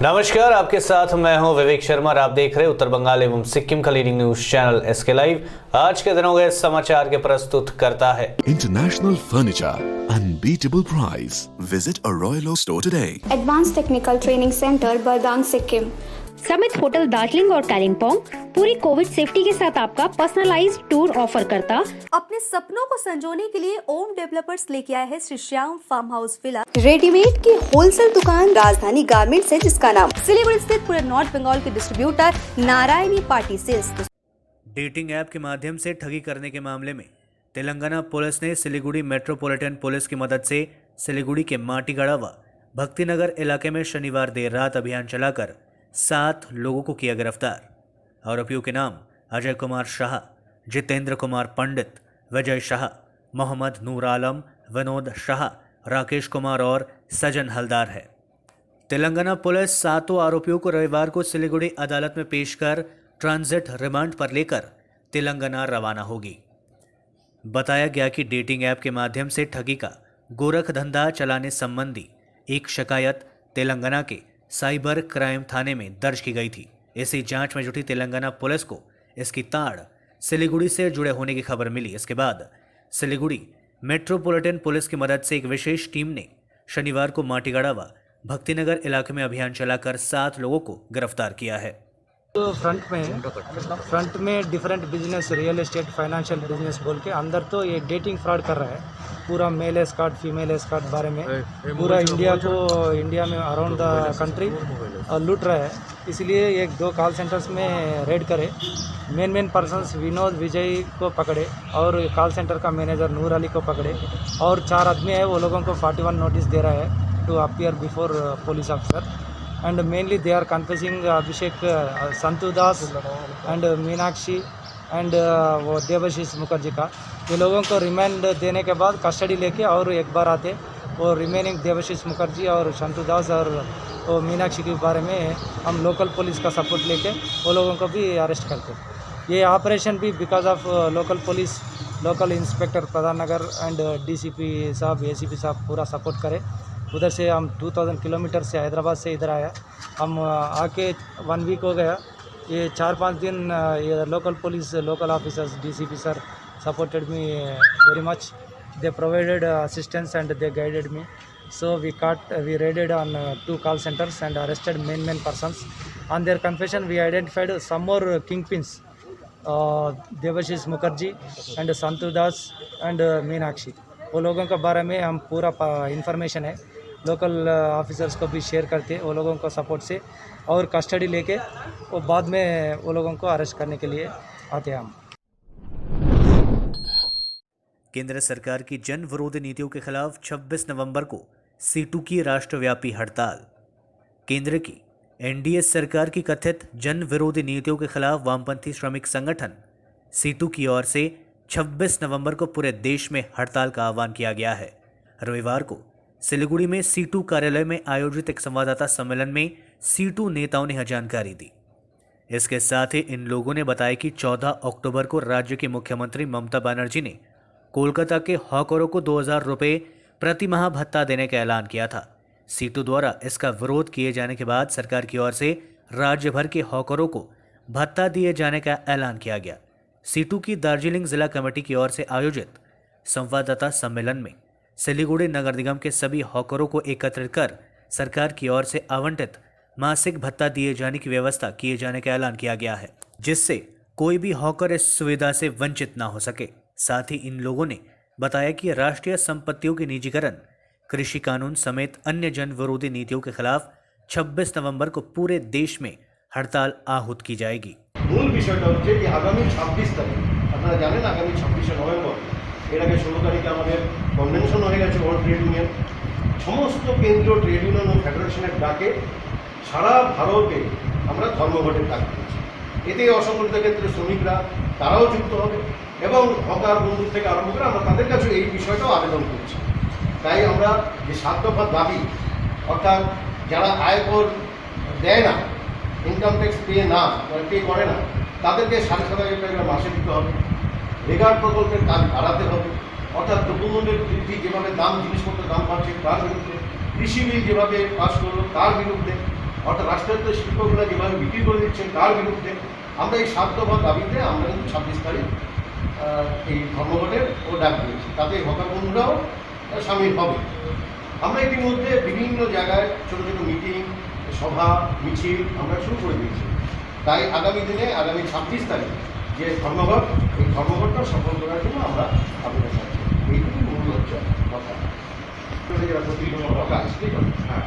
नमस्कार, आपके साथ मैं हूं विवेक शर्मा और आप देख रहे हैं उत्तर बंगाल एवं सिक्किम का leading news channel SK live. आज के दिनों के समाचार के प्रस्तुत करता है International Furniture, unbeatable price. Visit a Royal Oak store today. Advance technical training centre Bardang Sikkim. Summit hotel Darjeeling और कालिम्पोंग पूरी कोविड सेफ्टी के साथ आपका पर्सनलाइज्ड टूर ऑफर करता। अपने सपनों को संजोने के लिए ओम डेवलपर्स लेके आए हैं Shri Shyam farm house villa, readymade की होलसेल दुकान राजधानी गारमेंट्स है, जिसका नाम सिलीगुड़ी स्थित पूरे नॉर्थ बंगाल के distributor Narayani party sales. Dating app के माध्यम से ठगी करने के मामले में तेलंगाना पुलिस ने सिलीगुड़ी मेट्रोपॉलिटन पुलिस की मदद से सिलीगुड़ी के माटीगढ़ा व भक्तिनगर इलाके में शनिवार देर रात अभियान चलाकर 7 लोगों को किया गिरफ्तार। आरोपियों के नाम अजय कुमार शाह, जितेंद्र कुमार पंडित, विजय शाह, मोहम्मद नूर आलम, विनोद शाह, राकेश कुमार और सजन हलदार है। तेलंगाना पुलिस 7 आरोपियों को रविवार को सिलीगुड़ी अदालत में पेश कर ट्रांजिट रिमांड पर लेकर तेलंगाना रवाना होगी। बताया गया कि डेटिंग ऐप के माध्यम से ठगी का गोरख धंधा चलाने संबंधी एक शिकायत तेलंगाना के साइबर क्राइम थाने में दर्ज की गई थी। इसी जांच में जुटी तेलंगाना पुलिस को इसकी ताड़ सिलीगुड़ी से जुड़े होने की खबर मिली। इसके बाद सिलीगुड़ी मेट्रोपॉलिटन पुलिस की मदद से एक विशेष टीम ने शनिवार को माटीगढ़ा व भक्तिनगर इलाके में अभियान चलाकर 7 लोगों को गिरफ्तार किया है। तो फ्रंट में different business, real estate, financial business बोल के अंदर तो ये डेटिंग फ्रॉड कर रहा है। पूरा मेल एस्कॉर्ट, फीमेल एस्कॉर्ट बारे में पूरा इंडिया में अराउंड द कंट्री लूट रहा है। इसलिए 1-2 कॉल सेंटर्स में रेड करे, मेन पर्सन्स विनोद विजय को पकड़े और कॉल सेंटर का मैनेजर नूर अली को पकड़े और 4 आदमी है, वो लोगों को 41 नोटिस दे रहा है to appear before police officer. And mainly they are confessing Abhishek, Santu Das and Meenakshi and वो देवशीष मुखर्जी का। ये लोगों को रिमांड देने के बाद कस्टडी लेके और एक बार आते वो रिमेनिंग देवशीष मुखर्जी और संतु दास और वो मीनाक्षी के बारे में हम लोकल पुलिस का सपोर्ट लेके वो लोगों को भी अरेस्ट करते। ये ऑपरेशन भी because of local police, local inspector Pradhan Nagar and DCP साहब, एसीपी साहब पूरा सपोर्ट करे। उधर से हम 2000 किलोमीटर से हैदराबाद से इधर आया। हम आके 1 वीक हो गया। ये 4-5 दिन ये local police, local officers, DCP sir supported me very much. They provided assistance and they guided me. So we raided on 2 call centers and arrested main persons. On their confession, we identified some more kingpins, Debashish Mukherjee and Santu Das and Meenakshi. वो लोगों के बारे में हम पूरा information है local officers को भी शेयर करते, वो लोगों को सपोर्ट से और कस्टडी लेके वो बाद में वो लोगों को अरेस्ट करने के लिए आते हैं हम। केंद्र सरकार की जन विरोधी नीतियों के खिलाफ 26 नवंबर को सीटू की राष्ट्रव्यापी हड़ताल। केंद्र की एनडीए सरकार की कथित जन विरोधी नीतियों के खिलाफ वामपंथी श्रमिक संगठन सीटू की ओर से 26 नवंबर को पूरे देश में हड़ताल का आह्वान किया गया है। रविवार को सिलीगुड़ी में सीटू कार्यालय में आयोजित एक संवाददाता सम्मेलन में सीटू नेताओं ने यह जानकारी दी। इसके साथ ही इन लोगों ने बताया कि 14 अक्टूबर को राज्य की मुख्यमंत्री ममता बनर्जी ने कोलकाता के हॉकरों को 2000 रुपये प्रति माह भत्ता देने का ऐलान किया था। सीटू द्वारा इसका विरोध किए जाने के बाद सरकार की ओर से राज्य भर के हॉकरों को भत्ता दिए जाने का ऐलान किया गया। सीटू की दार्जिलिंग जिला कमेटी की ओर से आयोजित संवाददाता सम्मेलन में सिलीगुड़ी नगर निगम के सभी हॉकरों को एकत्रित कर सरकार की ओर से आवंटित मासिक भत्ता दिए जाने की व्यवस्था किए जाने का ऐलान किया गया है, जिससे कोई भी हॉकर इस सुविधा से वंचित न हो सके। साथ ही इन लोगों ने बताया कि राष्ट्रीय संपत्तियों के निजीकरण, कृषि कानून समेत अन्य जन विरोधी नीतियों के खिलाफ 26 नवंबर को पूरे देश में हड़ताल आहूत की जाएगी। मूल বিষয়টা হচ্ছে যে আগামী 26 তারিখ আপনারা জানেন আগামী 26শে নভেম্বর এর আগে 16 তারিখে আমাদের কনভেনশন হয়ে গেছে ওয়ার্ল্ড ট্রেড ইউনিয়ন। সমস্ত কেন্দ্রীয় ট্রেড ইউনিয়ন ও ফেডারেশনের ডাকে সারা ভারতে আমরা ধর্মঘটের ডাক দিয়েছি। এতে অসংগঠিত ক্ষেত্রে শ্রমিকরা তারাও যুক্ত হবে এবং হকার বন্ধু থেকে আরম্ভ করে আমরা তাদের কাছে এই বিষয়টাও আবেদন করছি। তাই আমরা যে 7 দফা দাবি, অর্থাৎ যারা আয়কর দেয় না, ইনকাম ট্যাক্স পে করে না, তাদেরকে 7,500 টাকা মাসে দিতে হবে। রেগার প্রকল্পের কাজ বাড়াতে হবে, অর্থাৎ দ্রব্যমূল্যের বৃদ্ধি যেভাবে দাম, জিনিসপত্রের দাম বাড়ছে তার বিরুদ্ধে, কৃষি বিল যেভাবে পাস করলো তার বিরুদ্ধে, অর্থাৎ রাষ্ট্রায়ত্ত শিল্পগুলো যেভাবে বিক্রি করে দিচ্ছেন তার বিরুদ্ধে আমরা এই 7 দফা দাবিতে আমরা কিন্তু 26 তারিখ এই ধর্মঘটের ডাক দিয়েছি, তাতে হকার বন্ধুরাও সামিল হবে। আমরা ইতিমধ্যে বিভিন্ন জায়গায় ছোটো ছোটো মিটিং, সভা, মিছিল আমরা শুরু করে দিয়েছি। তাই আগামী দিনে আগামী 26 তারিখ যে ধর্মঘট, এই ধর্মঘটটা সফল করার জন্য আমরা আবেদন করছি। এইটুকুই মূল হচ্ছে কথা। যারা প্রতিদিন টাকা আসতেই পারে, হ্যাঁ,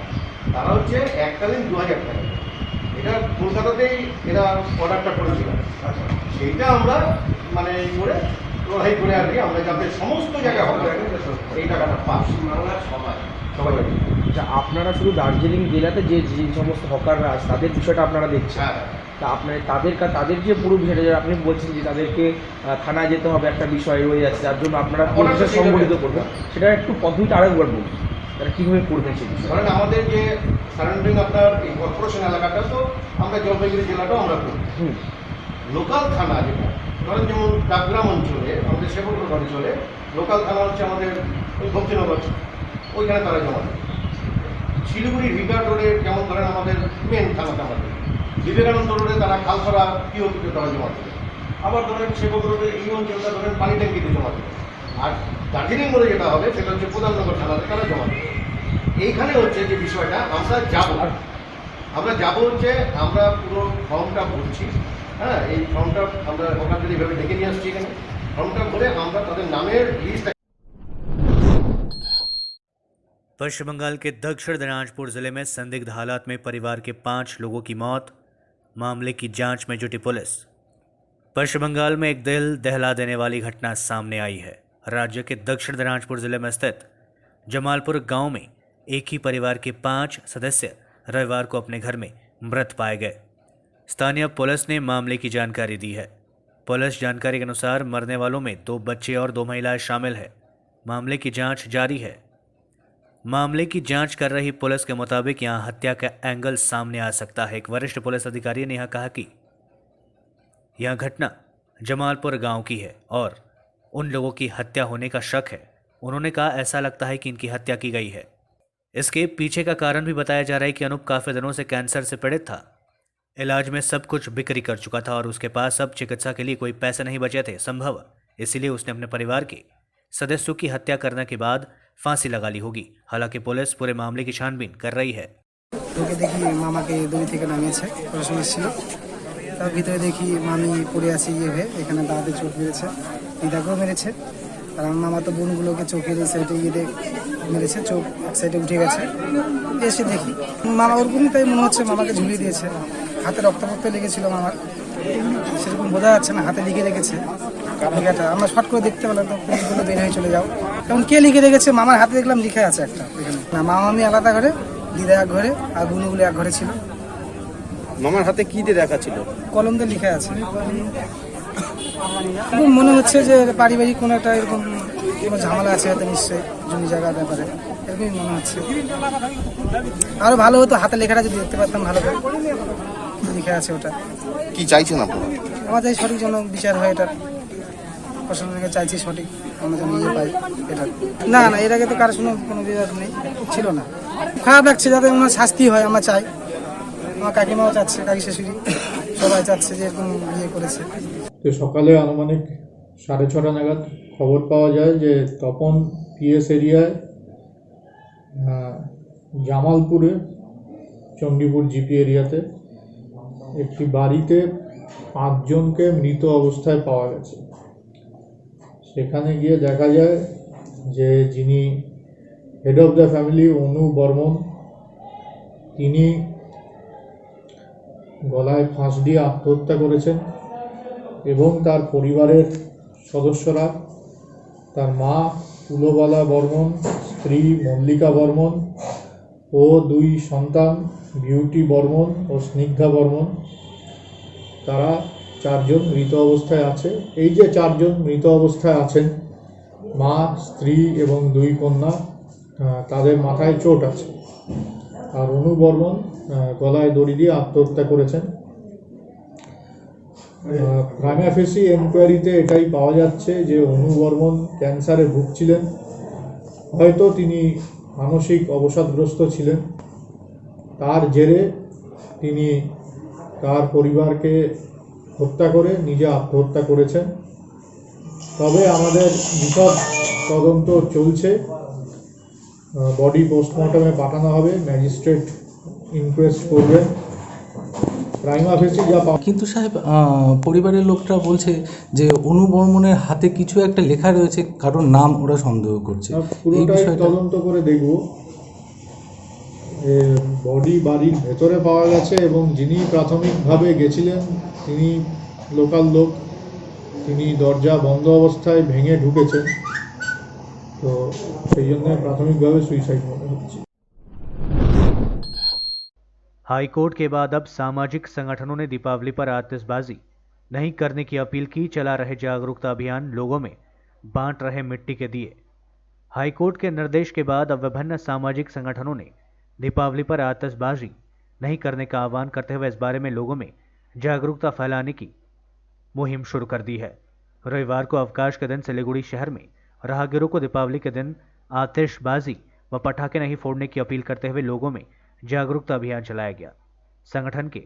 তারা হচ্ছে এককালীন 2000 টাকা। এটা কলকাতাতেই এরা অর্ডারটা করেছিল, সেইটা আমরা মানে করে লড়াই করে আর কি আমরা যাতে সমস্ত জায়গায় হবে এই টাকাটা পাস সবাই। আচ্ছা, আপনারা শুধু দার্জিলিং জেলাতে যে যে সমস্ত হকাররা আছে তাদের বিষয়টা আপনারা দেখছেন, হ্যাঁ, তা আপনার তাদের যে পুরো বিষয়টা যে আপনি বলছেন যে তাদেরকে থানায় যেতে হবে একটা বিষয় রয়ে যাচ্ছে, যার জন্য আপনারা পুলিশে সংগঠিত করবেন, সেটা একটু পদ্ধতিটা আরেকবার বলুন তারা কীভাবে করবেন সেই বিষয়ে। ধরেন আমাদের যে সারাউন্ডিং আপনার এই কর্পোরেশন এলাকাটা, তো আমরা জলপাইগুড়ি জেলাটাও আমরা করি। লোকাল থানা যেটা ধরেন যেমন ডাকগ্রাম অঞ্চলে, আমাদের শেখরগঞ্জ অঞ্চলে লোকাল থানা হচ্ছে আমাদের ওই ভক্তিনগর, ওইখানে তারা জমা দেয়। শিলিগুড়ি রিভার রোডে যেমন ধরেন আমাদের মেন থানাতে আমাদের বিবেকানন্দ রোডে তারা খালসরা পিওপিতে তারা জমা দেবে। আবার ধরেন শেখর রোডে এই অঞ্চলটা ধরেন পানি ট্যাঙ্কিতে জমা দেবে। আর দার্জিলিং মোড়ে যেটা হবে সেটা হচ্ছে প্রধাননগর থানাতে তারা জমা দেবে। এইখানে হচ্ছে যে বিষয়টা আমরা যাব হচ্ছে আমরা পুরো ফর্মটা ভরছি, হ্যাঁ, এই ফর্মটা আমরা ওখান থেকে এইভাবে ডেকে নিয়ে আসছি এখানে, ফর্মটা ভরে আমরা তাদের নামের লিস্ট। पश्चिम बंगाल के दक्षिण दिनाजपुर जिले में संदिग्ध हालात में परिवार के 5 लोगों की मौत, मामले की जांच में जुटी पुलिस। पश्चिम बंगाल में एक दिल दहला देने वाली घटना सामने आई है। राज्य के दक्षिण दिनाजपुर जिले में स्थित जमालपुर गांव में एक ही परिवार के 5 सदस्य रविवार को अपने घर में मृत पाए गए। स्थानीय पुलिस ने मामले की जानकारी दी है। पुलिस जानकारी के अनुसार मरने वालों में 2 बच्चे और 2 महिलाएं शामिल है। मामले की जांच जारी है। मामले की जांच कर रही पुलिस के मुताबिक यहां हत्या का एंगल सामने आ सकता है। एक वरिष्ठ पुलिस अधिकारी ने यहां कहा कि यह घटना जमालपुर गांव की है और उन लोगों की हत्या होने का शक है। उन्होंने कहा ऐसा लगता है कि इनकी हत्या की गई है। इसके पीछे का कारण भी बताया जा रहा है कि अनूप काफी दिनों से कैंसर से पीड़ित था। इलाज में सब कुछ बिक्री कर चुका था और उसके पास अब चिकित्सा के लिए कोई पैसे नहीं बचे थे संभव, इसीलिए उसने अपने परिवार के सदस्यों की हत्या करने के बाद फांसी लगा ली होगी। हालांकि पुलिस पूरे मामले की छानबीन कर रही है। ঢুকে দেখি মামাকে দড়ি থেকে নামিয়েছে, পড়াশোনা ছিল, তার ভিতরে দেখি মামি পড়ে আছে ইয়ে হয়ে, এখানে দাঁতে চোখ মেরেছে, দিদাকেও মেরেছে। আর আমার মামা তো বোনগুলোকে চোখের এই সাইডে ইয়ে মেরেছে, চোখ এক সাইডে উঠে গেছে। এসে দেখি মামা ওরকমই, তাই মনে হচ্ছে মামাকে ঝুলিয়ে দিয়েছে। হাতে রক্ত লেগেছিল মামার, সেরকম বোঝা যাচ্ছে না, হাতে লিখে রেখেছে লেখাটা। আমরা শর্ট করে দেখতে পেলাম, তো পুলিশগুলো বের হয়ে চলে যাও। কারণ কে লিখে রেখেছে, মামার হাতে দেখলাম লিখে আছে একটা এখানে। না, মামা আমি আলাদা ঘরে, দিদা এক ঘরে, আর বোনগুলো এক ঘরে ছিল। মামার হাতে কি দিয়ে দেখা ছিল? কলম দিয়ে লিখে আছে। মনে হচ্ছে যে পারিবারিক কোনো একটা এরকম কোনো ঝামেলা আছে হয়তো, নিশ্চয়ই জমি জায়গার ব্যাপারে, এরকমই মনে হচ্ছে। আরো ভালো হতো হাতে লেখাটা যদি দেখতে পারতাম, ভালো করে লিখে আছে ওটা। কি চাইছেন আপনারা? আমার চাই সঠিক যেন বিচার হয়, এটা প্রশাসনকে চাইছি সঠিক আমরা যেন ইয়ে পাই এটা। না না, এর আগে তো কারোর সঙ্গে কোনো বিবাদ নেই, ছিল না। খারাপ লাগছে, যাতে ওনার শাস্তি হয় আমরা চাই। আমার কাকিমাও চাচ্ছে, কাকি শাশুড়ি সবাই চাচ্ছে যে এরকম ইয়ে করেছে। তো সকালে আনুমানিক 6:30 নাগাদ খবর পাওয়া যায় যে তপন পিএস এরিয়ায় জামালপুরে চণ্ডীপুর জিপি এরিয়াতে একটি বাড়িতে 5 জনকে মৃত অবস্থায় পাওয়া গেছে। সেখানে গিয়ে দেখা যায় যে যিনি হেড অফ দ্য ফ্যামিলি অনু বর্মন, তিনি গলায় ফাঁস দিয়ে আত্মহত্যা করেছেন এবং তার পরিবারের সদস্যরা, তার মা তুলোবালা বর্মন, স্ত্রী মল্লিকা বর্মন ও 2 সন্তান বিউটি বর্মন ও স্নিগ্ধা বর্মন, তারা 4 জন মৃত অবস্থায় আছে। এই যে 4 জন মৃত অবস্থায় আছেন, মা, স্ত্রী এবং 2 কন্যা, তাদের মাথায় চোট আছে। আর অনু বর্মন গলায় দড়ি দিয়ে আত্মহত্যা করেছেন। প্রাইমা ফেসি এনকোয়ারিতে এটাই পাওয়া যাচ্ছে যে অনু বর্মন ক্যান্সারে ভুগছিলেন, হয়তো তিনি মানসিক অবসাদগ্রস্ত ছিলেন। তার জেরে তিনি তার পরিবারকে হত্যা করে নিজে আত্মহত্যা করেছেন। তবে আমাদের বিশদ তদন্ত চলছে, বডি পোস্টমর্টমে পাঠানো হবে, ম্যাজিস্ট্রেট ইনকোয়েস্ট করবেন। প্রাইমা ফেসি যা কিন্তু সাহেব পরিবারের লোকরা বলছে যে অনু বর্মনের হাতে কিছু একটা লেখা রয়েছে, কারোর নাম ওরা সন্দেহ করছে। পুরোটাই তদন্ত করে দেখব। বডি বাড়ির ভেতরে পাওয়া গেছে এবং যিনি প্রাথমিকভাবে গেছিলেন তিনি লোকাল লোক, তিনি দরজা বন্ধ অবস্থায় ভেঙে ঢুকেছেন, তো সেই জন্য প্রাথমিকভাবে সুইসাইড মনে হচ্ছে। हाईकोर्ट के बाद अब सामाजिक संगठनों ने दीपावली पर आतिशबाजी नहीं करने की अपील की। चला रहे जागरूकता अभियान, लोगों में बांट रहे मिट्टी के दिए। हाईकोर्ट के निर्देश के बाद अब विभिन्न सामाजिक संगठनों ने दीपावली पर आतिशबाजी नहीं करने का आह्वान करते हुए इस बारे में लोगों में जागरूकता फैलाने की मुहिम शुरू कर दी है। रविवार को अवकाश के दिन सिलीगुड़ी शहर में राहगीरों को दीपावली के दिन आतिशबाजी व पटाखे नहीं फोड़ने की अपील करते हुए लोगों में जागरूकता अभियान चलाया गया। संगठन के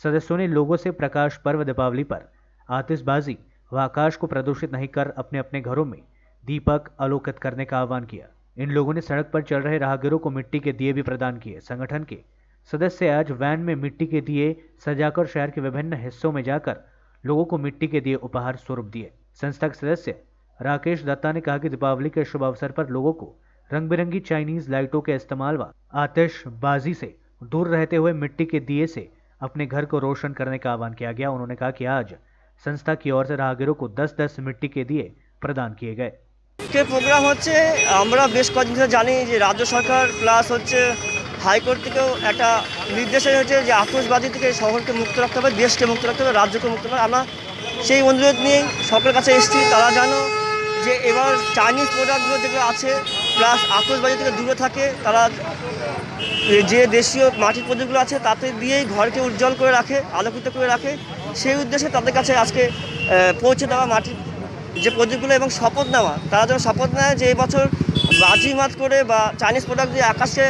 सदस्यों ने लोगों से प्रकाश पर्व दीपावली पर आतिशबाजी व आकाश को प्रदूषित नहीं कर अपने अपने घरों में दीपक आलोकित करने का आह्वान किया। इन लोगों ने सड़क पर चल रहे राहगीरों को मिट्टी के दिए भी प्रदान किए। संगठन के सदस्य आज वैन में मिट्टी के दिए सजाकर शहर के विभिन्न हिस्सों में जाकर लोगों को मिट्टी के दिए उपहार स्वरूप दिए। संस्था के सदस्य राकेश दत्ता ने कहा कि दीपावली के शुभ अवसर पर लोगों को रंग बिरंगी चाइनीज लाइटों के इस्तेमाल व आतिशबाजी से दूर रहते हुए मिट्टी के दिए से अपने घर को रोशन करने का आह्वान किया गया। उन्होंने कहा कि आज संस्था की ओर से राहगीरों को 10-10 मिट्टी के दिए प्रदान किए गए। के प्रोग्राम হচ্ছে আমরা বেশ কয়েকদিন ধরে জানি যে রাজ্য সরকার প্লাস হচ্ছে হাইকোর্ট থেকেও একটা নির্দেশ হয়েছে যে আতশবাজি থেকে শহরকে মুক্ত রাখতে হবে, দেশকে মুক্ত রাখতে হবে, রাজ্যকে মুক্ত রাখতে হবে। আমরা সেই অনুরোধ নিয়ে সরকারের কাছে এসেছি। তারা জানো যে এবার চাইনিজ প্রোডাক্টগুলো যেগুলো আছে প্লাস আতশবাজি থেকে দূরে থাকে, তারা যে দেশীয় মাটির প্রদীপগুলো আছে তাতে দিয়েই ঘরকে উজ্জ্বল করে রাখে, আলোকিত করে রাখে। সেই উদ্দেশ্যে তাদের কাছে আজকে পৌঁছে দেওয়া মাটির যে প্রদীপগুলো এবং শপথ নেওয়া, তারা যেন শপথ নেয় যে এবছর বাজিমাত করে বা চাইনিজ প্রোডাক্ট দিয়ে আকাশে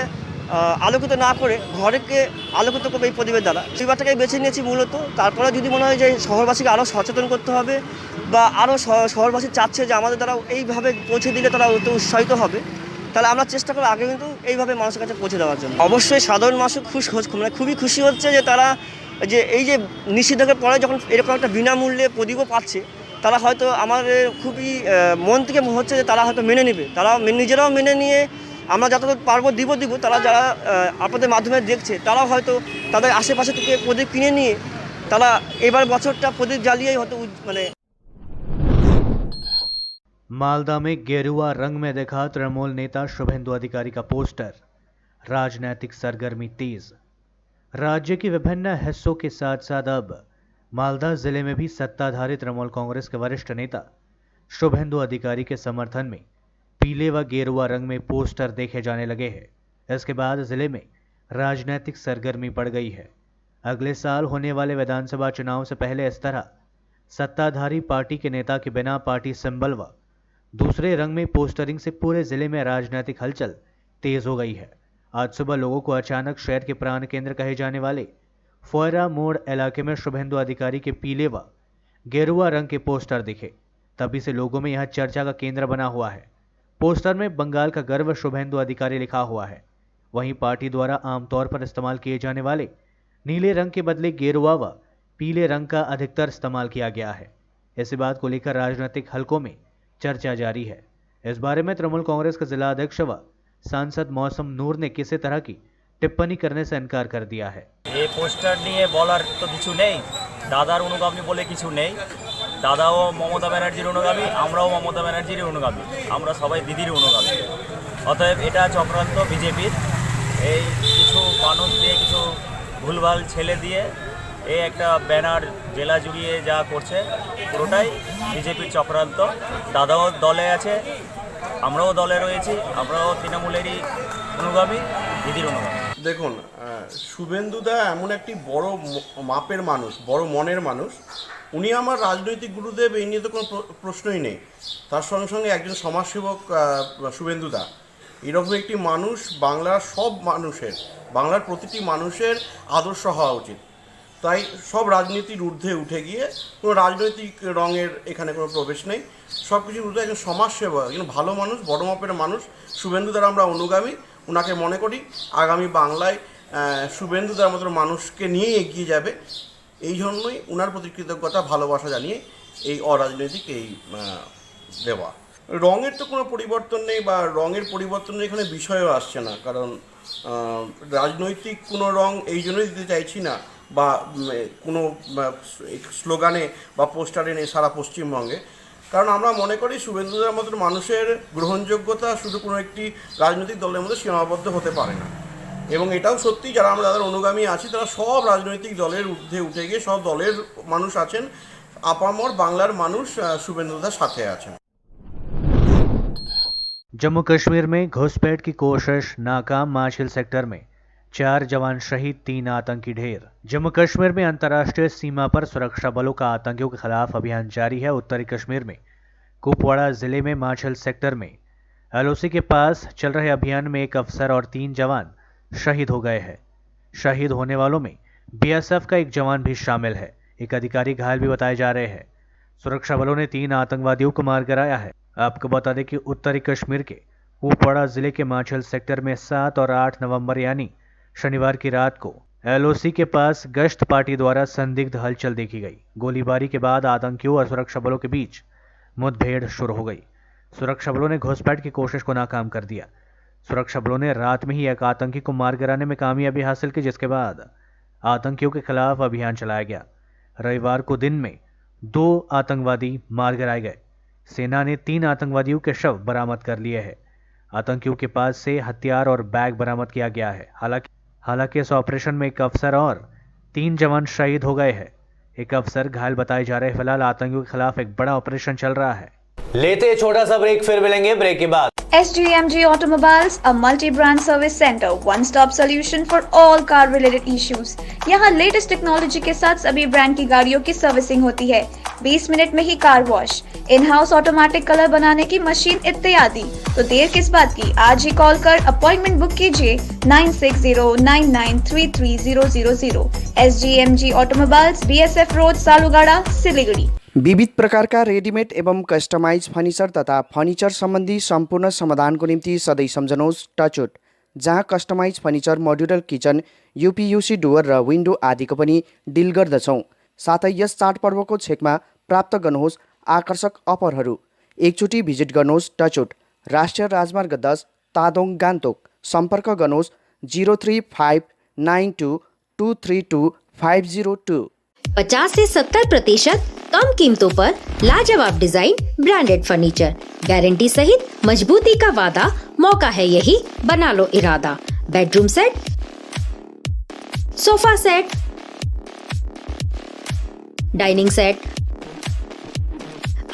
আলোকিত না করে ঘরকে আলোকিত করবে এই প্রদীপের দ্বারা। সেইবারটাকেই বেছে নিয়েছি মূলত। তারপরে যদি মনে হয় যে শহরবাসীকে আরও সচেতন করতে হবে বা আরও শহরবাসী চাচ্ছে যে আমাদের দ্বারা এইভাবে পৌঁছে দিলে তারা অত উৎসাহিত হবে, তাহলে আমরা চেষ্টা করব আগে কিন্তু এইভাবে মানুষের কাছে পৌঁছে দেওয়ার জন্য। অবশ্যই সাধারণ মানুষ খুবই খুশি হচ্ছে যে তারা যে এই যে নিষেধাজ্ঞার পরে যখন এরকম একটা বিনামূল্যে প্রদীপও পাচ্ছে, তারা হয়তো আমাদের খুবই মন থেকে হচ্ছে যে তারা হয়তো মেনে নেবে। তারা নিজেরাও মেনে নিয়ে আমরা যতদূর পারবো দিব। তারা যারা আপনাদের মাধ্যমে দেখছে তারাও হয়তো তাদের আশেপাশে থেকে প্রদীপ কিনে নিয়ে তারা এবার বছরটা প্রদীপ জ্বালিয়েই হয়তো মানে। मालदा में गेरुआ रंग में देखा तृणमूल नेता शुभेंदु अधिकारी का पोस्टर। राजनीतिक सरगर्मी तेज। राज्य के विभिन्न हिस्सों के साथ साथ अब मालदा जिले में भी सत्ताधारी तृणमूल कांग्रेस के वरिष्ठ नेता शुभेंदु अधिकारी के समर्थन में पीले व गेरुआ रंग में पोस्टर देखे जाने लगे हैं। इसके बाद जिले में राजनीतिक सरगर्मी बढ़ गई है। अगले साल होने वाले विधानसभा चुनाव से पहले इस तरह सत्ताधारी पार्टी के नेता के बिना पार्टी सिंबल व दूसरे रंग में पोस्टरिंग से पूरे जिले में राजनीतिक हलचल तेज हो गई है। आज सुबह लोगों को अचानक शहर के प्राण केंद्र कहे जाने वाले फोयरा मोड़ इलाके में शुभेंदु अधिकारी के पीले व गेरुआ रंग के पोस्टर दिखे। तभी से लोगों में यह चर्चा का केंद्र बना हुआ है। पोस्टर में बंगाल का गर्व शुभेंदु अधिकारी लिखा हुआ है। वहीं पार्टी द्वारा आमतौर पर इस्तेमाल किए जाने वाले नीले रंग के बदले गेरुआ व पीले रंग का अधिकतर इस्तेमाल किया गया है। इसी बात को लेकर राजनीतिक हलकों में चर्चा जारी है। इस बारे में तृणमूल कांग्रेस के जिला अध्यक्ष व सांसद मौसम नूर ने किसी तरह की टिप्पणी करने से इनकार कर दिया है। ये पोस्टर নিয়ে বলার তো কিছু নেই, দাদার অনুগামী বলে কিছু নেই। দাদাও মমতা ব্যানার্জির অনুগামী, আমরাও মমতা ব্যানার্জির অনুগামী, আমরা সবাই দিদির অনুগামী। অতএব এটা চক্রান্ত বিজেপির। এই কিছু মানুষ দিয়ে কিছু ভুলভাল ছেলে দিয়ে এই একটা ব্যানার জেলা জুড়িয়ে যা করছে পুরোটাই বিজেপির চক্রান্ত। দাদাও দলে আছে, আমরাও দলে রয়েছি, আমরাও তৃণমূলেরই অনুগামী, দিদির অনুগামী। দেখুন, শুভেন্দুদা এমন একটি বড় মাপের মানুষ, বড় মনের মানুষ। উনি আমার রাজনৈতিক গুরুদেব, এই নিয়ে তো কোনো প্রশ্নই নেই। তার সঙ্গে সঙ্গে একজন সমাজসেবক শুভেন্দুদা। এরকম একটি মানুষ বাংলার সব মানুষের, বাংলার প্রতিটি মানুষের আদর্শ হওয়া উচিত। তাই সব রাজনীতির ঊর্ধ্বে উঠে গিয়ে কোনো রাজনৈতিক রঙের এখানে কোনো প্রবেশ নেই। সব কিছুর ঊর্ধ্বে একজন সমাজসেবক, একজন ভালো মানুষ, বড় মাপের মানুষ শুভেন্দু দ্বারা আমরা অনুগামী। ওনাকে মনে করি আগামী বাংলায় শুভেন্দু দ্বারা মতো মানুষকে নিয়ে এগিয়ে যাবে। এই জন্যই ওনার প্রতি কৃতজ্ঞতা, ভালোবাসা জানিয়ে এই অরাজনৈতিক এই দেওয়া। রঙের তো কোনো পরিবর্তন নেই, বা রঙের পরিবর্তনের এখানে বিষয়ও আসছে না, কারণ রাজনৈতিক কোনো রং এই জন্যই দিতে চাইছি না, বা কোনো স্লোগানে বা পোস্টারে নেই সারা পশ্চিমবঙ্গে। কারণ আমরা মনে করি শুভেন্দুদের মতো মানুষের গ্রহণযোগ্যতা শুধু কোনো একটি রাজনৈতিক দলের মধ্যে সীমাবদ্ধ হতে পারে না। এবং এটাও সত্যি, যারা আমরা তাদের অনুগামী আছি তারা সব রাজনৈতিক দলের ঊর্ধ্বে উঠে গিয়ে সব দলের মানুষ আছেন, আপামর বাংলার মানুষ শুভেন্দুদার সাথে আছেন। जम्मू कश्मीर में घुसपैठ की कोशिश नाकाम, माछिल सेक्टर में 4 जवान शहीद, 3 आतंकी ढेर। जम्मू कश्मीर में अंतर्राष्ट्रीय सीमा पर सुरक्षा बलों का आतंकियों के खिलाफ अभियान जारी है। उत्तरी कश्मीर में कुपवाड़ा जिले में माछिल सेक्टर में एलओसी के पास चल रहे अभियान में एक अफसर और 3 जवान शहीद हो गए हैं। शहीद होने वालों में बीएसएफ का एक जवान भी शामिल है। एक अधिकारी घायल भी बताए जा रहे हैं। सुरक्षा बलों ने 3 आतंकवादियों को मार गिराया है। आपको बता दें कि उत्तरी कश्मीर के कुपवाड़ा जिले के माछिल सेक्टर में 7 और 8 नवंबर यानी शनिवार की रात को एलओसी के पास गश्त पार्टी द्वारा संदिग्ध हलचल देखी गई। गोलीबारी के बाद आतंकियों और सुरक्षा बलों के बीच मुठभेड़ शुरू हो गई। सुरक्षा बलों ने घुसपैठ की कोशिश को नाकाम कर दिया। सुरक्षा बलों ने रात में ही एक आतंकी को मार गिराने में कामयाबी हासिल की, जिसके बाद आतंकियों के खिलाफ अभियान चलाया गया। रविवार को दिन में 2 आतंकवादी मार गिराए गए। सेना ने 3 आतंकवादियों के शव बरामद कर लिए हैं। आतंकियों के पास से हथियार और बैग बरामद किया गया है। हालांकि इस ऑपरेशन में एक अफसर और 3 जवान शहीद हो गए हैं। एक अफसर घायल बताए जा रहे हैं। फिलहाल आतंकियों के खिलाफ एक बड़ा ऑपरेशन चल रहा है। लेते छोटा सा ब्रेक, फिर मिलेंगे ब्रेक के बाद। SGMG Automobiles, a multi-brand service center, one-stop solution for all car-related issues. यहाँ लेटेस्ट टेक्नोलॉजी के साथ सभी ब्रांड की गाड़ियों की सर्विसिंग होती है। 20 मिनट में ही car wash, in house automatic colour बनाने की मशीन इत्यादि। तो देर किस बात की, आज ही कॉल कर अपॉइंटमेंट बुक कीजिए 9609933000। SGMG Automobiles, BSF road, Salugara, Siliguri. विविध प्रकार का रेडीमेड एवं कस्टमाइज फर्निचर तथा फर्निचर संबंधी सम्पूर्ण समाधानको निम्ति सधैँ सम्झनुहोस् टचवुड, जहाँ customize furniture, modular kitchen, UPVC door र विन्डो आदिको पनि डिल गर्दछौँ। साथै यस चाडपर्वको छेकमा प्राप्त गर्नुहोस् आकर्षक अफरहरू। एकचोटि भिजिट गर्नुहोस् टचवुड, राष्ट्रिय राजमार्ग 10, तादोङ, गान्तोक। सम्पर्क गर्नुहोस् 035922320502। 50 से 70% कम कीमतों पर लाजवाब डिजाइन, ब्रांडेड फर्नीचर, गारंटी सहित मजबूती का वादा। मौका है यही, बना लो इरादा। Bedroom set, sofa set, dining set,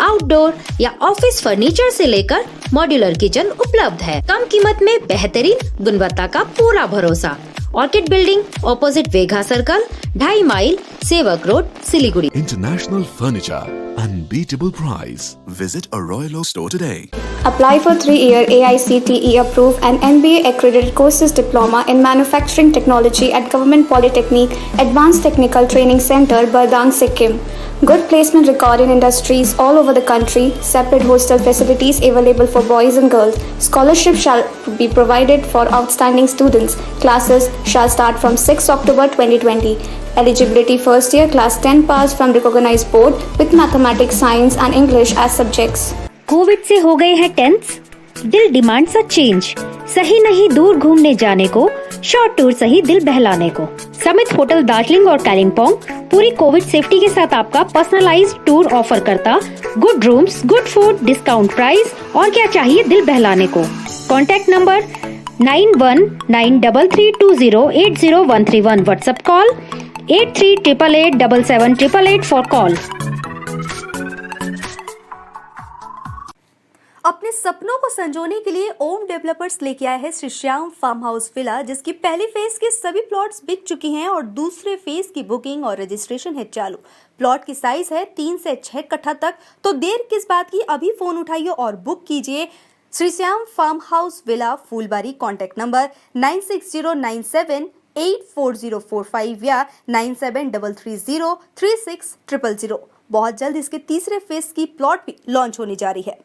outdoor या ऑफिस फर्नीचर से लेकर मॉड्यूलर किचन उपलब्ध है। कम कीमत में बेहतरीन गुणवत्ता का पूरा भरोसा। Orchid building, opposite Vega circle, 2.5 mile, Sevoke road, Siliguri. International Furniture, unbeatable price. Visit a Royal Oak store today. Apply for 3-year AICTE approved and MBA accredited courses diploma in manufacturing technology at Government Polytechnic Advanced Technical Training Center, Bardang, Sikkim. Good placement record in industries all over the country. Separate hostel facilities available for boys and girls. Scholarship shall be provided for outstanding students. Classes shall start from 6 October 2020. Eligibility first year class 10 pass from recognized board with mathematics, science and English as subjects. Covid से हो गए हैं tense, दिल demand सा change. सही नहीं दूर घूमने जाने को, शॉर्ट टूर सही दिल बहलाने को। समिट होटल दार्जिलिंग और कालिम्पोंग पूरी कोविड सेफ्टी के साथ आपका पर्सनलाइज्ड टूर ऑफर करता। Good rooms, good food, discount price और क्या चाहिए दिल बहलाने को। Contact number 919332080131। WhatsApp call 8388877888 for call. अपने सपनों को संजोने के लिए ओम डेवलपर्स लेके आया है Shri Shyam farm house villa, जिसकी पहली फेज के सभी प्लॉट्स बिक चुकी हैं और दूसरे फेज की बुकिंग और रजिस्ट्रेशन है चालू। प्लॉट की साइज है 3 से 6 कट्ठा तक। तो देर किस बात की, अभी फोन उठाइए और बुक कीजिए Shri Shyam farm house villa Phulbari contact number 9609784045 या 9733036000। बहुत जल्द इसके तीसरे फेज की प्लॉट भी लॉन्च होने जा रही है।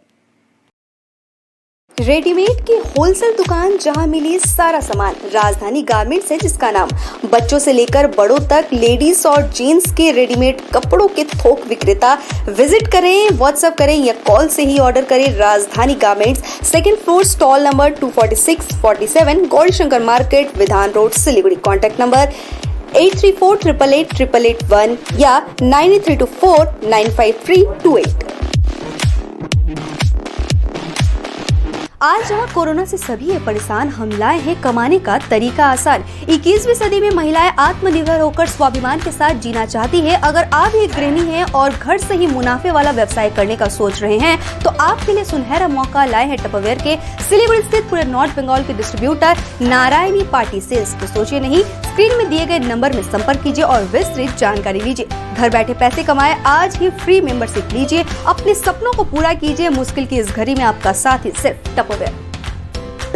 रेडीमेड की होलसेल दुकान जहां मिली सारा सामान राजधानी गारमेंट्स है, जिसका नाम बच्चों से लेकर बड़ों तक लेडीज और जेंट्स के रेडीमेड कपड़ों के थोक विक्रेता। विजिट करें, व्हाट्सएप करें या कॉल से ही ऑर्डर करें। राजधानी garments, 2nd floor, stall number 246-47, Gaurishankar market, विधान रोड, सिलीगुड़ी। कॉन्टैक्ट नंबर 8348888881 या 9324953228। आज जहां कोरोना से सभी है परेशान, हम लाए हैं कमाने का तरीका आसान। 21वीं सदी में महिलाएं आत्मनिर्भर होकर स्वाभिमान के साथ जीना चाहती है। अगर आप एक गृहिणी हैं और घर से ही मुनाफे वाला व्यवसाय करने का सोच रहे हैं तो आपके लिए सुनहरा मौका लाए हैं टपरवेयर के सिलीगुड़ी स्थित पूरे नॉर्थ बंगाल के डिस्ट्रीब्यूटर नारायणी पार्टी सेल्स। तो सोचिए नहीं, स्क्रीन में दिए गए नंबर में संपर्क कीजिए और विस्तृत जानकारी लीजिए। घर बैठे पैसे कमाए, आज ही फ्री मेंबरशिप लीजिए, अपने सपनों को पूरा कीजिए। मुश्किल की इस घड़ी में आपका साथ ही सिर्फ टपरवेयर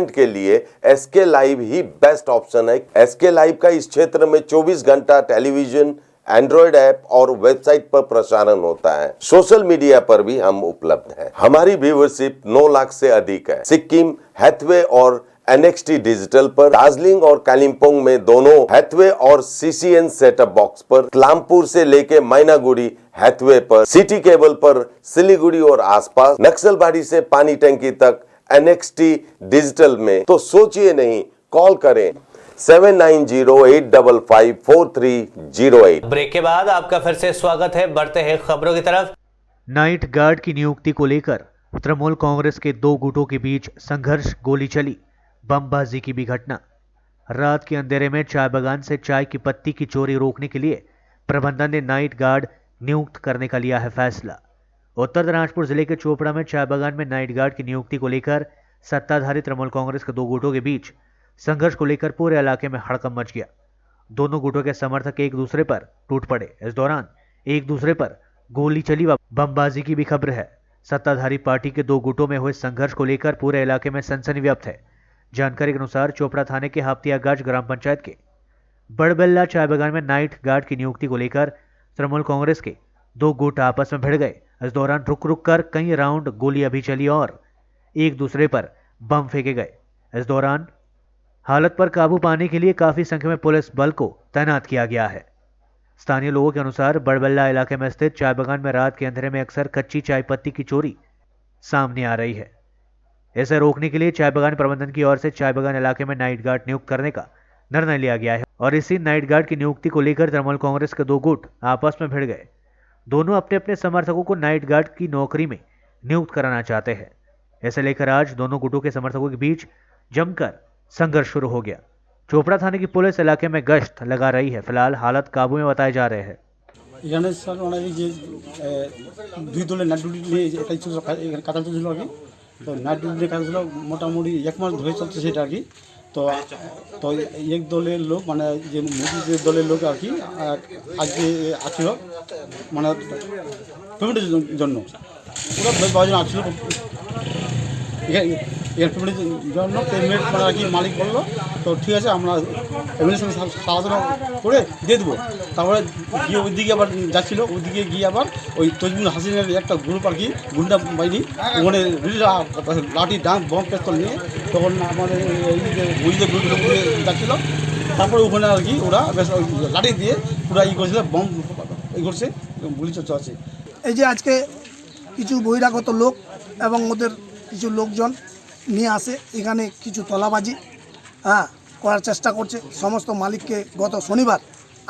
के लिए एसके लाइव ही बेस्ट ऑप्शन है। एसके लाइव का इस क्षेत्र में 24 घंटा टेलीविजन, एंड्रॉइड ऐप और वेबसाइट पर प्रसारण होता है। सोशल मीडिया पर भी हम उपलब्ध हैं। हमारी व्यूवरशिप 9 लाख से अधिक है। सिक्किम, हैथवे और NXT डिजिटल पर, दार्जिलिंग और कालिम्पोंग में दोनों हैथवे और CCN सेटअप बॉक्स पर, क्लामपुर से लेके मैनागुड़ी हैथवे पर, सिटी केबल पर सिलीगुड़ी और आसपास, नक्सलबाड़ी से पानी टंकी तक NXT डिजिटल में। तो सोचिए नहीं, कॉल करें 7908554308। ब्रेक के बाद आपका फिर से स्वागत है। बढ़ते हैं खबरों की तरफ। नाइट गार्ड की नियुक्ति को लेकर तृणमूल कांग्रेस के दो गुटों के बीच संघर्ष, गोली चली, बमबाजी की भी घटना। रात के अंधेरे में चाय बागान से चाय की पत्ती की चोरी रोकने के लिए प्रबंधन ने नाइट गार्ड नियुक्त करने का लिया है फैसला। उत्तर दिनाजपुर जिले के चोपड़ा में चाय बागान में नाइट गार्ड की नियुक्ति को लेकर सत्ताधारी तृणमूल कांग्रेस के दो गुटों के बीच संघर्ष को लेकर पूरे इलाके में हड़कंप मच गया। दोनों गुटों के समर्थक एक दूसरे पर टूट पड़े। इस दौरान एक दूसरे पर गोली चली व बमबाजी की भी खबर है। सत्ताधारी पार्टी के दो गुटों में हुए संघर्ष को लेकर पूरे इलाके में सनसनी व्याप्त है। जानकारी के अनुसार चोपड़ा थाने के हापतियागंज ग्राम पंचायत के बड़बेल्ला चाय बागान में नाइट गार्ड की नियुक्ति को लेकर तृणमूल कांग्रेस के दो गुट आपस में भिड़ गए। इस दौरान रुक रुक कर कई राउंड गोलियां भी चली और एक दूसरे पर बम फेंके गए। इस दौरान हालत पर काबू पाने के लिए काफी संख्या में पुलिस बल को तैनात किया गया है। स्थानीय लोगों के अनुसार बड़बेल्ला इलाके में स्थित चाय बागान में रात के अंधेरे में अक्सर कच्ची चाय पत्ती की चोरी सामने आ रही है। इसे रोकने के लिए चाय बागान प्रबंधन की ओर से चाय बागान इलाके में नाइट गार्ड नियुक्त करने का निर्णय लिया गया है और इसी नाइट गार्ड की नियुक्ति को लेकर तृणमूल कांग्रेस के दो गुट आपस में भिड़ गए। दोनों अपने अपने समर्थकों को नाइट गार्ड की नौकरी में नियुक्त कराना चाहते हैं। इसे लेकर आज दोनों गुटों के समर्थकों के बीच जमकर संघर्ष शुरू हो गया। चोपड़ा थाने की पुलिस इलाके में गश्त लगा रही है। फिलहाल हालत काबू में बताए जा रहे हैं। এখানে স্যার মানে এই যে দুই দলের নাইট ডিউটি নিয়ে এটাই ছিল, এখানে কাজ চলছিল আর কি। তো নাইট ডিউটির কাজ ছিল মোটামুটি 1 মাস ধরে চলছে সেটা আর কি। তো তো এক দলের লোক মানে যে মোদিদের দলের লোক আর কি আজকে আসছিল মানে পেমেন্টের জন্য, পুরো 10-12 জন আসছিল এর পেমেন্টের জন্য। পেমেন্ট মানে আর কি মালিক বললো তো ঠিক আছে আমরা পেমেন্টের সঙ্গে আলোচনা করে দিয়ে দেবো। তারপরে গিয়ে ওইদিকে আবার যাচ্ছিলো, ওইদিকে গিয়ে আবার ওই তজমুল হাসিনের একটা গ্রুপ আর কি গুন্ডা বাহিনী ওখানে লাঠি ডাং বম পেস্তল নিয়ে তখন আমাদের ওইদিকে গ্রুপ যাচ্ছিলো। তারপরে ওখানে আর কি ওরা বেশ লাঠি দিয়ে পুরো ই করেছিল, বম ই করছে, গুলি চলছে। এই যে আজকে কিছু বহিরাগত লোক এবং ওদের কিছু লোকজন নিয়ে আসে এখানে কিছু তলাবাজি করার চেষ্টা করছে। সমস্ত মালিককে গত শনিবার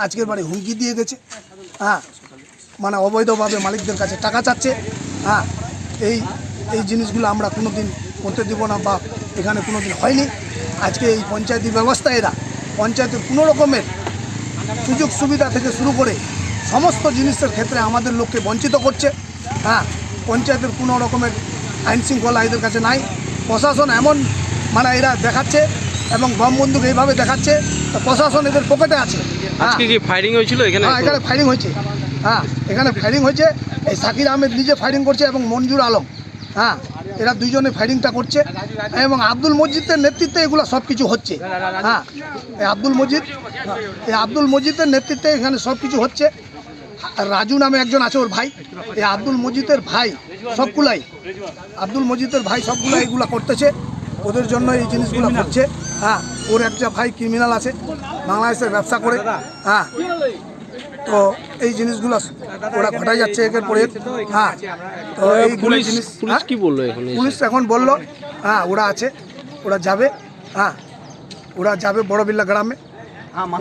আজকের বাড়ি হুমকি দিয়ে গেছে। মানে অবৈধভাবে মালিকদের কাছে টাকা চাচ্ছে। এই এই জিনিসগুলো আমরা কোনো দিন করতে দেব না বা এখানে কোনো দিন হয়নি। আজকে এই পঞ্চায়েতি ব্যবস্থা এরা পঞ্চায়েতের কোনো রকমের সুযোগ সুবিধা থেকে শুরু করে সমস্ত জিনিসের ক্ষেত্রে আমাদের লোককে বঞ্চিত করছে। পঞ্চায়েতের কোনো রকমের আইন শৃঙ্খলা এদের কাছে নাই। প্রশাসন এমন মানে এরা দেখাচ্ছে এবং বম বন্দুক এইভাবে দেখাচ্ছে, প্রশাসন এদের পকেটে আছে। আজকে কি ফায়ারিং হয়েছিল এখানে? এখানে ফায়ারিং হয়েছে। এখানে ফায়ারিং হয়েছে। এই সাকির আহমেদ নিজে ফায়ারিং করছে এবং মঞ্জুর আলম এরা দুইজনে ফায়ারিংটা করছে এবং আব্দুল মজিদের নেতৃত্বে এগুলো সব কিছু হচ্ছে। হ্যাঁ, এই আব্দুল মজিদের নেতৃত্বে এখানে সব কিছু হচ্ছে। রাজু নামে একজন আছে, ওর ভাই, এই আব্দুল মজিদের ভাই সবগুলাই এগুলো করতেছে, ওদের জন্য এই জিনিসগুলো হচ্ছে। হ্যাঁ, ওর একটা ভাই ক্রিমিনাল আছে, বাংলাদেশের ব্যবসা করে। হ্যাঁ, তো এই জিনিসগুলো ওরা ঘটাই যাচ্ছে একের পর এক। হ্যাঁ, তো এইগুলো জিনিস কি বললো এখন? পুলিশ এখন বললো হ্যাঁ ওরা আছে, ওরা যাবে। হ্যাঁ, ওরা যাবে বড় বিল্লা গ্রামে,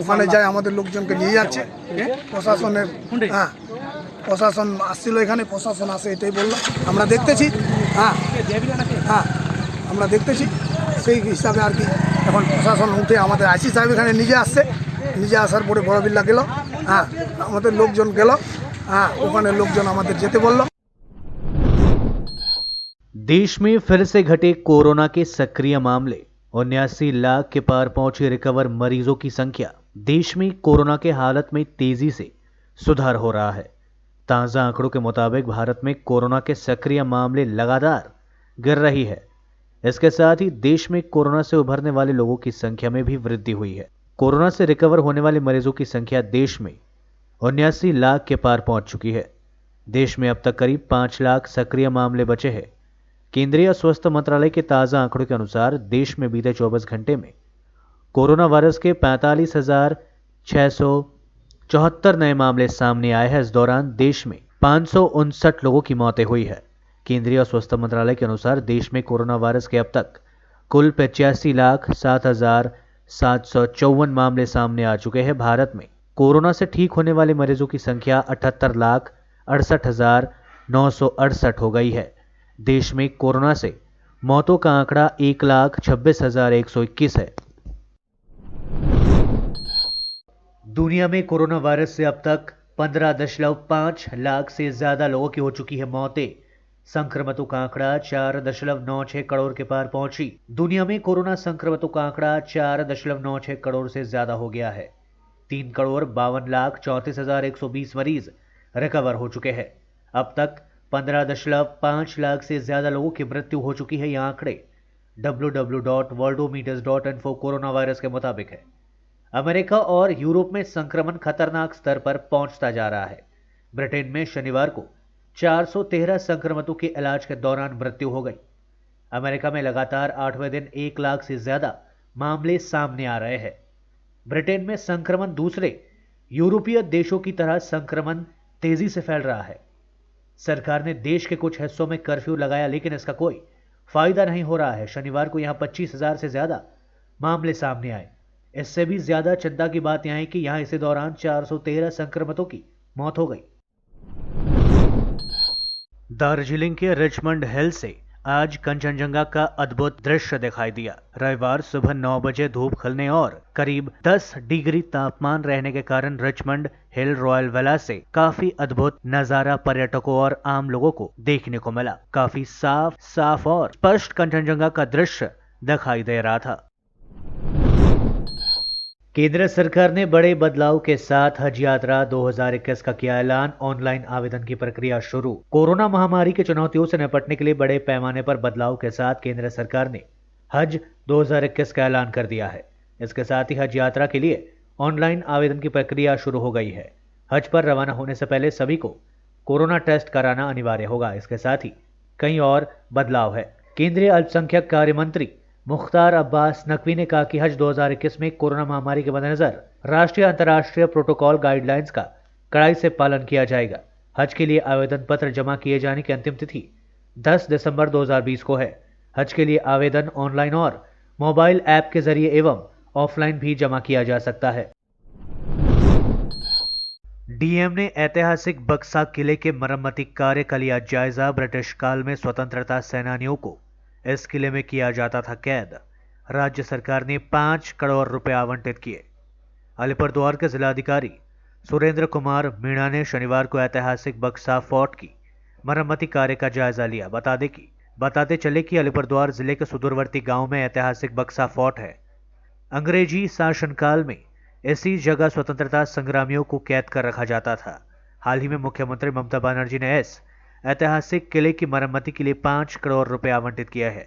ওখানে যায় আমাদের লোকজনকে নিয়ে যাচ্ছে। প্রশাসনের প্রশাসন আসছিল এখানে, প্রশাসন আসে এটাই বললো, আমরা দেখতেছি। হ্যাঁ, আমরা দেখতেছি সেই হিসাবে আর কি। এখন প্রশাসন উঠে আমাদের আইসি সাহেব এখানে নিজে আসছে, নিজে আসার পরে বড় বিল্লা গেল। হ্যাঁ, আমাদের লোকজন গেল। হ্যাঁ, ওখানে लोकजन আমাদের যেতে বলল। देश में फिर से घटे कोरोना के सक्रिय मामले, 79 लाख के पार पहुंची रिकवर मरीजों की संख्या। देश में कोरोना के हालत में तेजी से सुधार हो रहा है। ताज़ा आंकड़ों के मुताबिक भारत में कोरोना के सक्रिय मामले लगातार गिर रही है। इसके साथ ही देश में कोरोना से उभरने वाले लोगों की संख्या में भी वृद्धि हुई है। कोरोना से रिकवर होने वाले मरीजों की संख्या देश में 79 लाख के पार पहुंच चुकी है। देश में अब तक करीब 5 लाख सक्रिय मामले बचे हैं। केंद्रीय स्वास्थ्य मंत्रालय के ताज़ा आंकड़ों के अनुसार देश में बीते 24 घंटे में कोरोना वायरस के 45,674 नए मामले सामने आए हैं। इस दौरान देश में 559 लोगों की मौतें हुई है। केंद्रीय स्वास्थ्य मंत्रालय के अनुसार देश में कोरोना वायरस के अब तक कुल 85,07,754 मामले सामने आ चुके हैं। भारत में कोरोना से ठीक होने वाले मरीजों की संख्या 78,68,968 हो गई है। देश में कोरोना से मौतों का आंकड़ा 1,26,121 है। दुनिया में कोरोना वायरस से अब तक 15.5 लाख से ज्यादा लोगों की हो चुकी है मौतें। संक्रमितों का आंकड़ा 4.96 करोड़ के पार पहुंची। दुनिया में कोरोना संक्रमितों का आंकड़ा 4.96 करोड़ से ज्यादा हो गया है। 3,52,34,120 मरीज रिकवर हो चुके हैं। अब तक 15.5 लाख से ज्यादा लोगों की मृत्यु हो चुकी है। यह आंकड़े www.worldometers.info कोरोना वायरस के मुताबिक है। अमेरिका और यूरोप में संक्रमण खतरनाक स्तर पर पहुंचता जा रहा है। ब्रिटेन में शनिवार को 413 संक्रमितों के इलाज के दौरान मृत्यु हो गई। अमेरिका में लगातार 8वें दिन 1 लाख से ज्यादा मामले सामने आ रहे हैं। ब्रिटेन में संक्रमण दूसरे यूरोपीय देशों की तरह संक्रमण तेजी से फैल रहा है। सरकार ने देश के कुछ हिस्सों में कर्फ्यू लगाया, लेकिन इसका कोई फायदा नहीं हो रहा है। शनिवार को यहां 25,000 से ज्यादा मामले सामने आए। इससे भी ज्यादा चिंता की बात यह है कि यहां इसी दौरान 413 संक्रमितों की मौत हो गई। दार्जिलिंग के रिचमंड हिल से आज कंचनजंगा का अद्भुत दृश्य दिखाई दिया। रविवार सुबह 9 बजे धूप खिलने और करीब 10 डिग्री तापमान रहने के कारण रिचमंड हिल रॉयल विला से काफी अद्भुत नजारा पर्यटकों और आम लोगों को देखने को मिला। काफी साफ और स्पष्ट कंचनजंगा का दृश्य दिखाई दे रहा था। केंद्र सरकार ने बड़े बदलाव के साथ हज यात्रा 2021 का किया ऐलान। ऑनलाइन आवेदन की प्रक्रिया शुरू। कोरोना महामारी की चुनौतियों से निपटने के लिए बड़े पैमाने पर बदलाव के साथ केंद्र सरकार ने हज 2021 का ऐलान कर दिया है। इसके साथ ही हज यात्रा के लिए ऑनलाइन आवेदन की प्रक्रिया शुरू हो गई है। हज पर रवाना होने से पहले सभी को कोरोना टेस्ट कराना अनिवार्य होगा। इसके साथ ही कई और बदलाव है। केंद्रीय अल्पसंख्यक कार्य मंत्री मुख्तार अब्बास नकवी ने कहा कि हज 2021 में कोरोना महामारी के मद्देनजर राष्ट्रीय अंतर्राष्ट्रीय प्रोटोकॉल गाइडलाइंस का कड़ाई से पालन किया जाएगा। हज के लिए आवेदन पत्र जमा किए जाने की अंतिम तिथि 10 दिसंबर 2020 को है। हज के लिए आवेदन ऑनलाइन और मोबाइल ऐप के जरिए एवं ऑफलाइन भी जमा किया जा सकता है। डीएम ने ऐतिहासिक बक्सा किले के मरम्मती कार्य का लिया जायजा। ब्रिटिश काल में स्वतंत्रता सेनानियों को इस किले में किया जाता था कैद। राज्य सरकार ने 5 करोड़ रुपए आवंटित किए। अलीपुरद्वार के जिलाधिकारी सुरेंद्र कुमार मीणा ने शनिवार को ऐतिहासिक बक्सा फोर्ट की मरम्मती कार्य का जायजा लिया। बताते चले कि अलीपुरद्वार जिले के सुदूरवर्ती गांव में ऐतिहासिक बक्सा फोर्ट है। अंग्रेजी शासनकाल में इसी जगह स्वतंत्रता संग्रामियों को कैद कर रखा जाता था। हाल ही में मुख्यमंत्री ममता बनर्जी ने इस ऐतिहासिक किले की मरम्मति के लिए 5 करोड़ रुपए आवंटित किया है।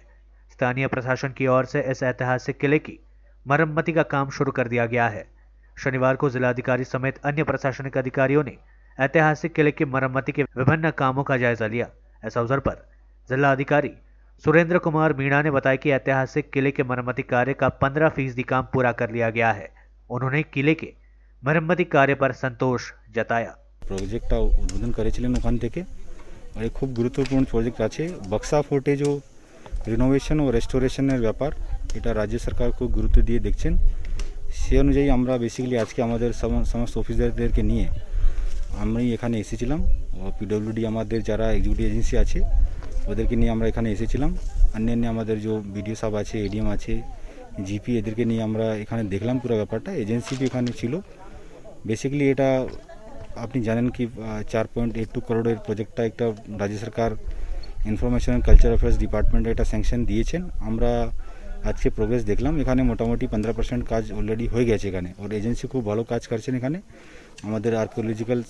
स्थानीय प्रशासन की ओर से इस ऐतिहासिक किले की मरम्मति का काम शुरू कर दिया गया है। शनिवार को जिलाधिकारी समेत अन्य प्रशासनिक अधिकारियों ने ऐतिहासिक किले की मरम्मति के विभिन्न कामों का जायजा लिया। इस अवसर पर जिला अधिकारी सुरेंद्र कुमार मीणा ने बताया कि ऐतिहासिक किले के मरम्मति कार्य का 15% काम पूरा कर लिया गया है। उन्होंने किले के मरम्मति कार्य पर संतोष जताया। প্রজেক্টটা উদ্বোধন করেছিলেন ওখান থেকে আর এই খুব গুরুত্বপূর্ণ প্রজেক্ট আছে বক্সা ফোর্টে যে রিনোভেশন ও রেস্টোরেশনের ব্যাপার এটা রাজ্য সরকার খুব গুরুত্ব দিয়ে দেখছেন সেই অনুযায়ী আমরা বেসিক্যালি আজকে আমাদের সমস্ত অফিসারদেরকে নিয়ে আমরাই এখানে এসেছিলাম ও পিডব্লিউডি আমাদের যারা এক্সিকিউটিভ এজেন্সি আছে ওদেরকে নিয়ে আমরা এখানে এসেছিলাম অন্যান্য আমাদের যে বিডিও সাহেব আছে এডিএম আছে জিপি এদেরকে নিয়ে আমরা এখানে দেখলাম পুরো ব্যাপারটা এজেন্সি भी এখানে ছিল বেসিক্যালি এটা আপনি জানেন কি 4.82 করোড়ের প্রজেক্টটা একটা রাজ্য সরকার ইনফরমেশন এন্ড কালচার অ্যাফেয়ার্স ডিপার্টমেন্টে এটা স্যাংশন দিয়েছেন আমরা আজকে প্রোগ্রেস দেখলাম এখানে মোটামুটি 15% কাজ অলরেডি হয়ে গেছে এখানে আর এজেন্সি খুব ভালো কাজ করছেন এখানে আমাদের আর্কিওলজিক্যাল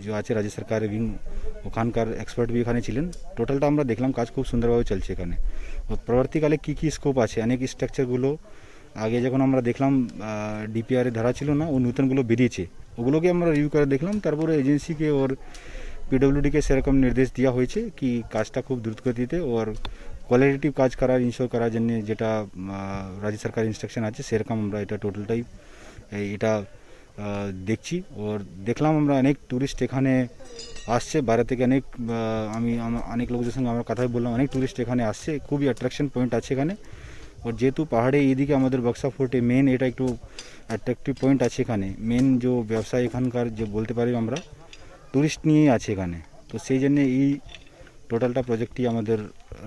যে আছে রাজ্য সরকারের উইং ওখানকার এক্সপার্ট भी এখানে ছিলেন টোটালটা আমরা দেখলাম কাজ খুব সুন্দরভাবে চলছে এখানে আর পরবর্তীকালে কি কি স্কোপ আছে অনেক স্ট্রাকচারগুলো আগে যখন আমরা দেখলাম ডিপিআর এ ধরা ছিল না ও নতুনগুলো বেরিয়েছে ওগুলোকে আমরা রিভিউ করে দেখলাম তারপরে এজেন্সিকে ওর পিডব্লিউডিকে সেরকম নির্দেশ দেওয়া হয়েছে কি কাজটা খুব দ্রুতগতিতে ওর কোয়ালিটিভ কাজ করার ইনশোর করার জন্য যেটা রাজ্য সরকার ইনস্ট্রাকশন আছে সেরকম আমরা এটা টোটালটাই এটা দেখছি ওর দেখলাম আমরা অনেক ট্যুরিস্ট এখানে আসছে বাইরে থেকে অনেক আমি অনেক লোকদের সঙ্গে আমরা কথা বললাম অনেক ট্যুরিস্ট এখানে আসছে খুবই অ্যাট্রাকশন পয়েন্ট আছে এখানে और যেহেতু পাহাড়ে এইদিকে আমাদের বক্সা ফোর্টে মেন এটা একটু অ্যাট্রাকটিভ পয়েন্ট আছে এখানে মেন যে ব্যবসায় এখানকার যে বলতে পারি আমরা টুরিস্ট নিয়েই আছে এখানে তো সেই জন্য এই টোটালটা প্রজেক্টটি আমাদের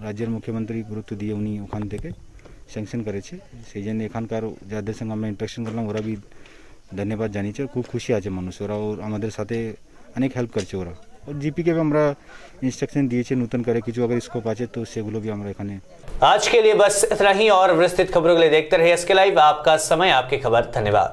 রাজ্যের মুখ্যমন্ত্রী গুরুত্ব দিয়ে উনি ওখান থেকে স্যাংশন করেছে সেই জন্য এখানকার যাদের সঙ্গে আমরা ইন্টারাকশন করলাম ওরা भी ধন্যবাদ জানিয়েছে খুব খুশি আছে মানুষ ওরা আমাদের সাথে অনেক হেল্প করছে ওরা और जीपी के भी আমরা इंस्ट्रक्शन दिए नूतन करे কিছু अगर स्कोप আছে तो সেগুলো भी আমরা এখানে आज के लिए बस इतना ही और विस्तृत खबरों के लिए देखते रहिए एसके लाइव। आपका समय आपकी खबर। धन्यवाद।